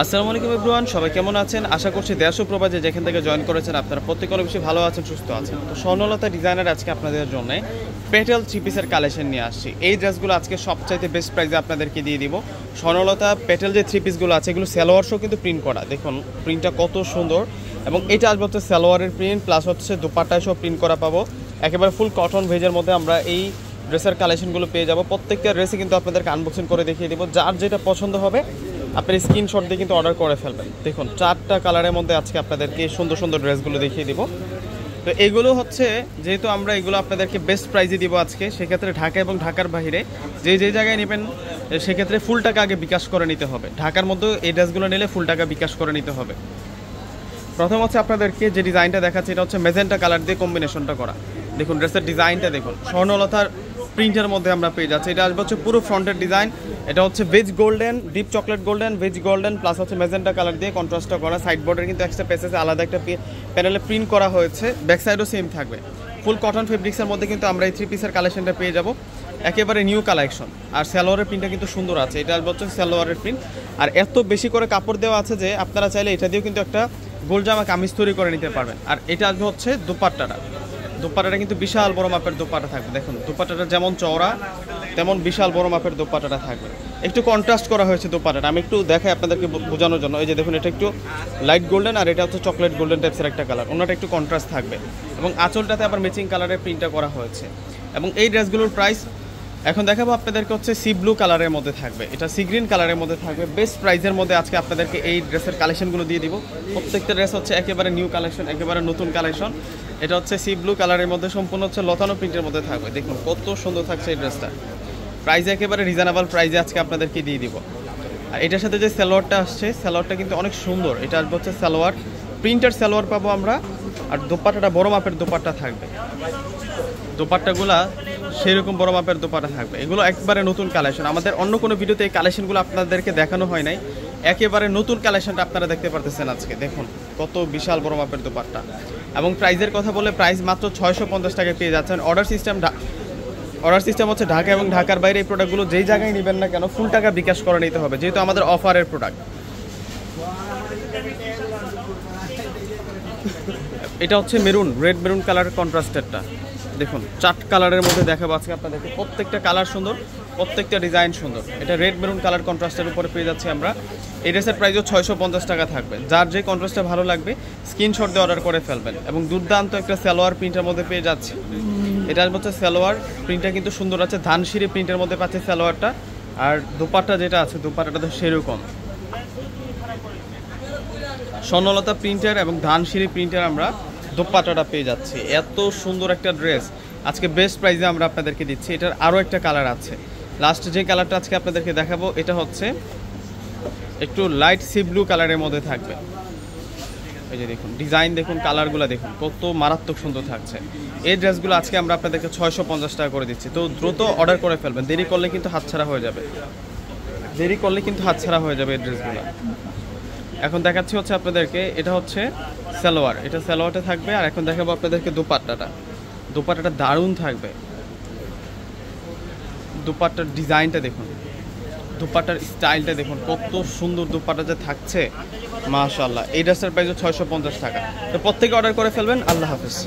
আসসালামু আলাইকুম এভরিওয়ান, সবাই কেমন আছেন? আশা করছি দেশ ও প্রবাসে যেখান থেকে জয়েন করেছেন আপনারা প্রত্যেকে অনেক বেশি ভালো আছেন, সুস্থ আছেন। তো স্বর্ণলতা ডিজাইনার আজকে আপনাদের জন্য পেটেল থ্রি পিসের কালেকশন নিয়ে আসছি। এই ড্রেসগুলো আজকে সবচাইতে বেস্ট প্রাইসে আপনাদেরকে দিয়ে দিব। স্বর্ণলতা পেটেল যে থ্রি পিসগুলো আছে এগুলো সালোয়ার শো কিন্তু প্রিন্ট করা, দেখুন প্রিন্টটা কত সুন্দর। এবং এটা আসবে হচ্ছে সালোয়ারের প্রিন্ট প্লাস হচ্ছে দুপাট্টায় সব প্রিন্ট করা পাবো। একেবারে ফুল কটন ভেজের মধ্যে আমরা এই ড্রেসের কালেকশনগুলো পেয়ে যাবো। প্রত্যেকটা ড্রেসে কিন্তু আপনাদেরকে আনবক্সিং করে দেখিয়ে দেবো। যার যেটা পছন্দ হবে আপনি স্ক্রিনশট দিয়ে কিন্তু অর্ডার করে ফেলবেন। দেখুন চারটা কালারের মধ্যে আজকে আপনাদেরকে সুন্দর সুন্দর ড্রেসগুলো দেখিয়ে দিব। তো এগুলো হচ্ছে যেহেতু আমরা এগুলো আপনাদেরকে বেস্ট প্রাইজে দিব আজকে, সেক্ষেত্রে ঢাকা এবং ঢাকার বাইরে যে জায়গায় নেবেন সেক্ষেত্রে ফুল টাকা আগে বিকাশ করে নিতে হবে। ঢাকার মধ্যে এই ড্রেসগুলো নিলে ফুল টাকা বিকাশ করে নিতে হবে। প্রথম হচ্ছে আপনাদেরকে যে ডিজাইনটা দেখাচ্ছে এটা হচ্ছে মেজেন্টা কালার দিয়ে কম্বিনেশনটা করা। দেখুন ড্রেসের ডিজাইনটা দেখুন, স্বর্ণলতার প্রিন্টের মধ্যে আমরা পেয়ে যাচ্ছি। এটা আসবে হচ্ছে পুরো ফ্রন্টের ডিজাইন। এটা হচ্ছে veg golden, deep chocolate golden, veg golden plus হচ্ছে মেজেন্টা কালার দিয়ে কন্ট্রাস্টটা করা। সাইড বর্ডার কিন্তু এক্সট্রা পেসেসে আলাদা একটা প্যানেলে প্রিন্ট করা হয়েছে, ব্যাক সাইডও সেম থাকবে। ফুল কটন ফেব্রিক্সের মধ্যে কিন্তু আমরা এই থ্রি পিসের কালেকশনটা পেয়ে যাব, একেবারে নিউ কালেকশন। আর সালোয়ারের প্রিন্টটা কিন্তু সুন্দর আছে, এটা আসবে হচ্ছে সালোয়ারের প্রিন্ট। আর এত বেশি করে কাপড় দেওয়া আছে যে আপনারা চাইলে এটা দিয়েও কিন্তু একটা গোল জামা কামিজ তৈরি করে নিতে পারবেন। আর এটা আসবে হচ্ছে দুপাট্টাটা কিন্তু বিশাল বড় মাপের দোপাট্টা থাকবে। দেখুন দোপাট্টাটা যেমন চওড়া তেমন বিশাল বড় মাপের দোপাট্টাটা থাকবে। একটু কন্ট্রাস্ট করা হয়েছে দোপাট্টাটা, আমি একটু দেখাই আপনাদেরকে বোঝানোর জন্য। এই যে দেখুন এটা একটু লাইট গোল্ডেন আর এটা হচ্ছে চকলেট গোল্ডেন টাইপসের একটা কালার, ওনাটা একটু কন্ট্রাস্ট থাকবে। এবং আঁচলটাতে আবার ম্যাচিং কালারের প্রিন্টটা করা হয়েছে। এবং এই ড্রেসগুলোর প্রাইস এখন দেখাবো আপনাদেরকে হচ্ছে সি ব্লু কালারের মধ্যে থাকবে, এটা সি গ্রিন কালারের মধ্যে থাকবে। বেস্ট প্রাইসের মধ্যে আজকে আপনাদেরকে এই ড্রেসের কালেকশনগুলো দিয়ে দিব। প্রত্যেকটা ড্রেস হচ্ছে একেবারে নিউ কালেকশন, একেবারে নতুন কালেকশন। এটা হচ্ছে সি ব্লু কালারের মধ্যে সম্পূর্ণ হচ্ছে লতানো প্রিন্টের মধ্যে থাকবে। দেখুন কত সুন্দর থাকছে এই ড্রেসটা। প্রাইস একেবারে রিজনেবল প্রাইসে আজকে আপনাদেরকে দিয়ে দিব। আর এটার সাথে যে সালোয়ারটা আসছে সালোয়ারটা কিন্তু অনেক সুন্দর, এটা আসবে হচ্ছে সালোয়ার প্রিন্টার সালোয়ার পাবো আমরা। আর দোপাট্টাটা বড় মাপের দোপাট্টা থাকবে, দোপাট্টাগুলা সেরকম বড় মাপের দোপাট্টা থাকবে। এগুলো একবারে নতুন কালেকশন, আমাদের অন্য কোনো ভিডিওতে এই কালেকশনগুলো আপনাদেরকে দেখানো হয় নাই। একেবারে নতুন কালেকশনটা আপনারা দেখতে পারতেছেন আজকে। দেখুন কত বিশাল বড় মাপের দোপাট্টা। এবং প্রাইসের কথা বলে প্রাইস মাত্র 650 টাকায় পেয়ে যাচ্ছেন। অর্ডার সিস্টেম হচ্ছে ঢাকা এবং ঢাকার বাইরে এই প্রোডাক্টগুলো যেই জায়গায় নেবেন না কেন ফুল টাকা বিকাশ করে নিতে হবে, যেহেতু আমাদের অফারের প্রোডাক্ট। এটা হচ্ছে মেরুন, রেড মেরুন কালার কন্ট্রাস্টেডটা। দেখুন চার কালারের মধ্যে দেখাবো আজকে আপনাদেরকে। প্রত্যেকটা কালার সুন্দর, প্রত্যেকটা ডিজাইন সুন্দর। এটা রেড মেরুন কালার কন্ট্রাস্টের উপরে পেয়ে যাচ্ছি আমরা। এই ড্রেসের প্রাইসও 650 টাকা থাকবে। যার যে কন্ট্রাস্টটা ভালো লাগবে স্ক্রিনশট দিয়ে অর্ডার করে ফেলবেন। এবং দুর্দান্ত একটা সালোয়ার প্রিন্টের মধ্যে পেয়ে যাচ্ছি। এটা হচ্ছে সালোয়ার প্রিন্টটা কিন্তু সুন্দর আছে, ধানসিঁড়ি প্রিন্টের মধ্যে পাচ্ছে সালোয়ারটা। আর দুপাট্টা যেটা আছে দুপাট্টাটা তো সেরকম স্বর্ণলতা প্রিন্টার এবং ধানসিঁড়ি প্রিন্টার আমরা দোপাট্টাটা পেয়ে যাচ্ছি। এত সুন্দর একটা ড্রেস আজকে বেস্ট প্রাইসে আমরা আপনাদেরকে দিচ্ছি। এটার আরও একটা কালার আছে, লাস্ট যে কালারটা আজকে আপনাদেরকে দেখাবো এটা হচ্ছে একটু লাইট সি ব্লু কালারের মধ্যে থাকবে। এই যে দেখুন ডিজাইন, দেখুন কালারগুলো দেখুন কত মারাত্মক সুন্দর থাকছে। এই ড্রেসগুলো আজকে আমরা আপনাদেরকে 650 টাকা করে দিচ্ছি। তো দ্রুত অর্ডার করে ফেলবেন, দেরি করলে কিন্তু হাতছাড়া হয়ে যাবে, এই ড্রেসগুলো। এখন দেখাচ্ছি হচ্ছে আপনাদেরকে এটা হচ্ছে সালোয়ার, এটা সালোয়ারটা থাকবে। আর এখন দেখাবো আপনাদেরকে দোপাট্টাটা দারুণ থাকবে। দোপাট্টার ডিজাইনটা দেখুন, দোপাট্টার স্টাইলটা দেখুন কত সুন্দর দোপাট্টা যে থাকছে মাশাআল্লাহ। এই ড্রেসের প্রাইস 650 টাকা। তো প্রত্যেকে অর্ডার করে ফেলবেন। আল্লাহ হাফেজ।